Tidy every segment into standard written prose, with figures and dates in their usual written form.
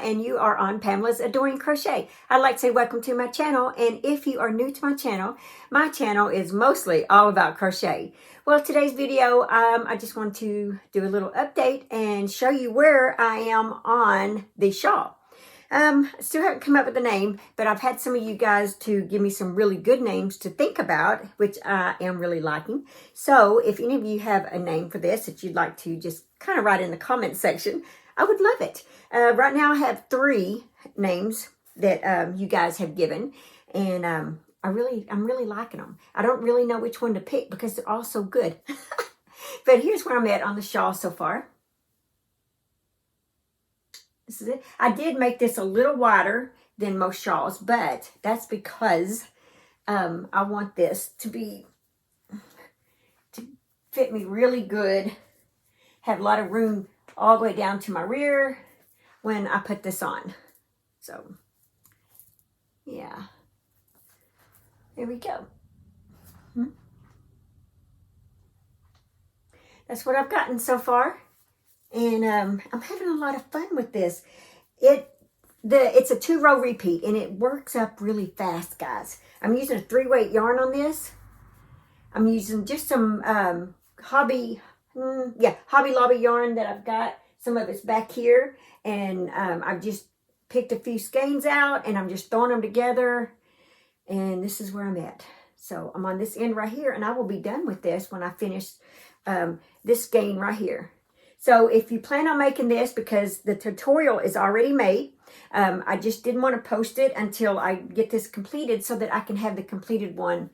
and you are on Pamela's Adoring Crochet. I'd like to say welcome to my channel, and if you are new to my channel is mostly all about crochet. Well, today's video, I just want to do a little update and show you where I am on the shawl. Still haven't come up with a name, but I've had some of you guys to give me some really good names to think about, which I am really liking. So if any of you have a name for this that you'd like to just kind of write in the comment section, I would love it. Right now I have 3 names that you guys have given, and I'm really liking them. I don't really know which one to pick because they're all so good. But here's where I'm at on the shawl so far. This is it. I did make this a little wider than most shawls, but that's because I want this to fit me really good. Have a lot of room all the way down to my rear when I put this on. So, yeah. There we go. That's what I've gotten so far. And I'm having a lot of fun with this. It's a 2-row repeat, and it works up really fast, guys. I'm using a 3-weight yarn on this. I'm using just some Hobby Lobby yarn that I've got. Some of it's back here, and I've just picked a few skeins out, and I'm just throwing them together, and this is where I'm at. So I'm on this end right here, and I will be done with this when I finish this skein right here. So if you plan on making this, because the tutorial is already made, I just didn't want to post it until I get this completed so that I can have the completed one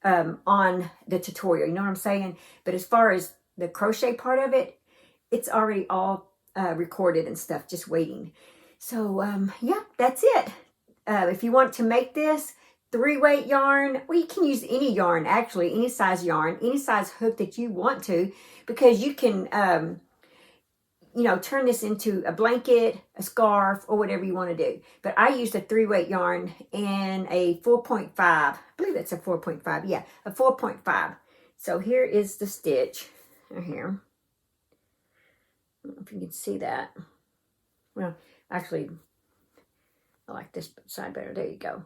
on the tutorial. You know what I'm saying? But as far as the crochet part of it, it's already all recorded and stuff, just waiting. So yeah, that's it. If you want to make this 3-weight yarn, well, you can use any yarn, actually, any size yarn, any size hook that you want to, because you can turn this into a blanket, a scarf, or whatever you want to do. But I used a 3-weight yarn and a 4.5. I believe it's a 4.5. Yeah, a 4.5. So here is the stitch right here. I don't know if you can see that. Well, actually, I like this side better. There you go.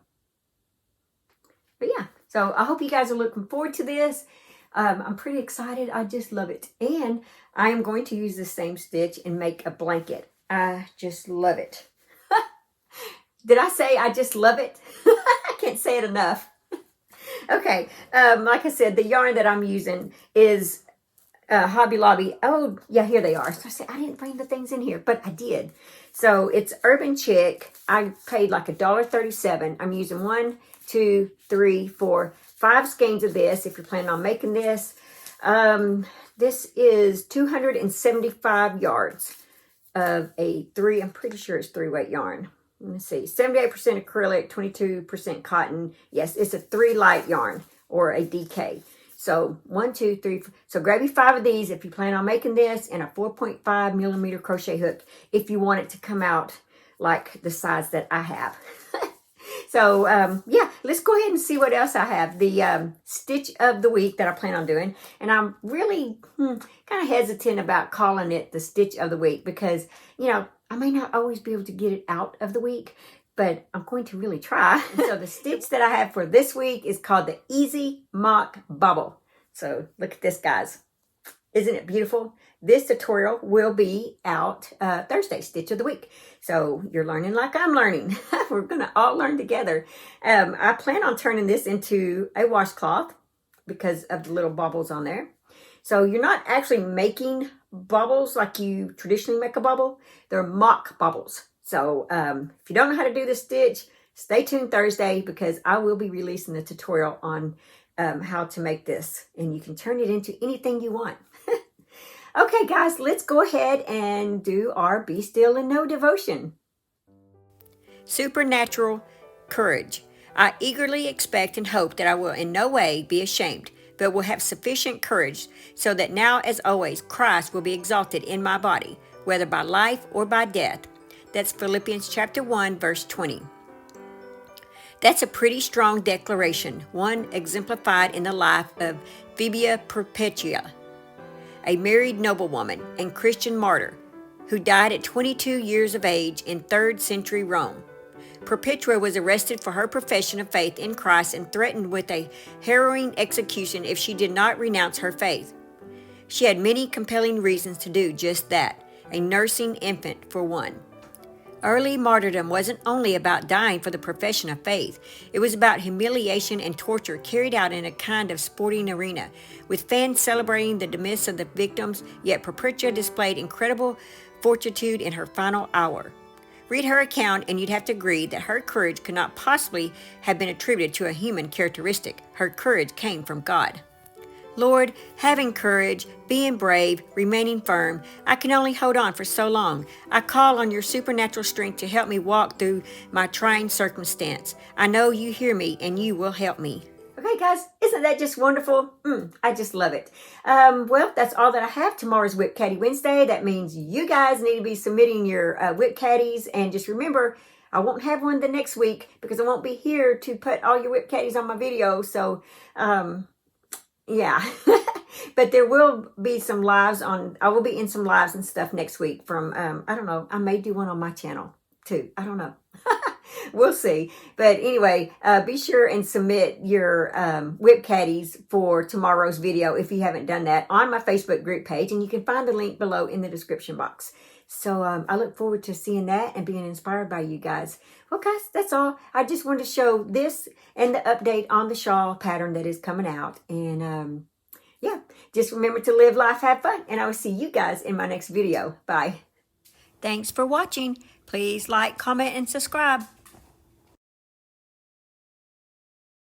But yeah, so I hope you guys are looking forward to this. I'm pretty excited. I just love it. And I am going to use the same stitch and make a blanket. I just love it. Did I say I just love it? I can't say it enough. Okay, like I said, the yarn that I'm using is Hobby Lobby. Oh, yeah, here they are. So I said I didn't bring the things in here, but I did. So it's Urban Chick. I paid like $1.37. I'm using 1, 2, 3, 4, 5 skeins of this if you're planning on making this. This is 275 yards of I'm pretty sure it's 3-weight yarn. Let me see, 78% acrylic, 22% cotton. Yes, it's a 3-light yarn or a DK. So 1, 2, 3, 4. So grab you 5 of these if you plan on making this, and a 4.5 millimeter crochet hook if you want it to come out like the size that I have. So, yeah, let's go ahead and see what else I have. The stitch of the week that I plan on doing. And I'm really kind of hesitant about calling it the stitch of the week because, I may not always be able to get it out of the week, but I'm going to really try. And so the stitch that I have for this week is called the Easy Mock Bubble. So look at this, guys. Isn't it beautiful? This tutorial will be out Thursday, stitch of the week. So you're learning like I'm learning. We're going to all learn together. I plan on turning this into a washcloth because of the little bubbles on there. So you're not actually making bubbles like you traditionally make a bubble. They're mock bubbles. So if you don't know how to do this stitch, stay tuned Thursday because I will be releasing the tutorial on how to make this. And you can turn it into anything you want. Okay, guys, let's go ahead and do our Be Still and Know devotion. Supernatural courage. I eagerly expect and hope that I will in no way be ashamed, but will have sufficient courage so that now, as always, Christ will be exalted in my body, whether by life or by death. That's Philippians chapter 1, verse 20. That's a pretty strong declaration, one exemplified in the life of Phoebe Perpetua, a married noblewoman and Christian martyr who died at 22 years of age in 3rd century Rome. Perpetua was arrested for her profession of faith in Christ and threatened with a harrowing execution if she did not renounce her faith. She had many compelling reasons to do just that, a nursing infant for one. Early martyrdom wasn't only about dying for the profession of faith. It was about humiliation and torture carried out in a kind of sporting arena, with fans celebrating the demise of the victims, yet Perpetua displayed incredible fortitude in her final hour. Read her account and you'd have to agree that her courage could not possibly have been attributed to a human characteristic. Her courage came from God. Lord, having courage, being brave, remaining firm, I can only hold on for so long. I call on your supernatural strength to help me walk through my trying circumstance. I know you hear me and you will help me. Okay, guys, isn't that just wonderful? I just love it. Well, that's all that I have. Tomorrow's Whip Caddy Wednesday. That means you guys need to be submitting your Whip Caddies. And just remember, I won't have one the next week because I won't be here to put all your Whip Caddies on my video. So, yeah. But there will be some lives I will be in some lives and stuff next week from, I don't know, I may do one on my channel too. I don't know. We'll see. But anyway, be sure and submit your Whip Caddies for tomorrow's video if you haven't done that on my Facebook group page. And you can find the link below in the description box. So I look forward to seeing that and being inspired by you guys. Well, guys, that's all. I just wanted to show this and the update on the shawl pattern that is coming out. And yeah, just remember to live life, have fun. And I will see you guys in my next video. Bye. Thanks for watching. Please like, comment, and subscribe.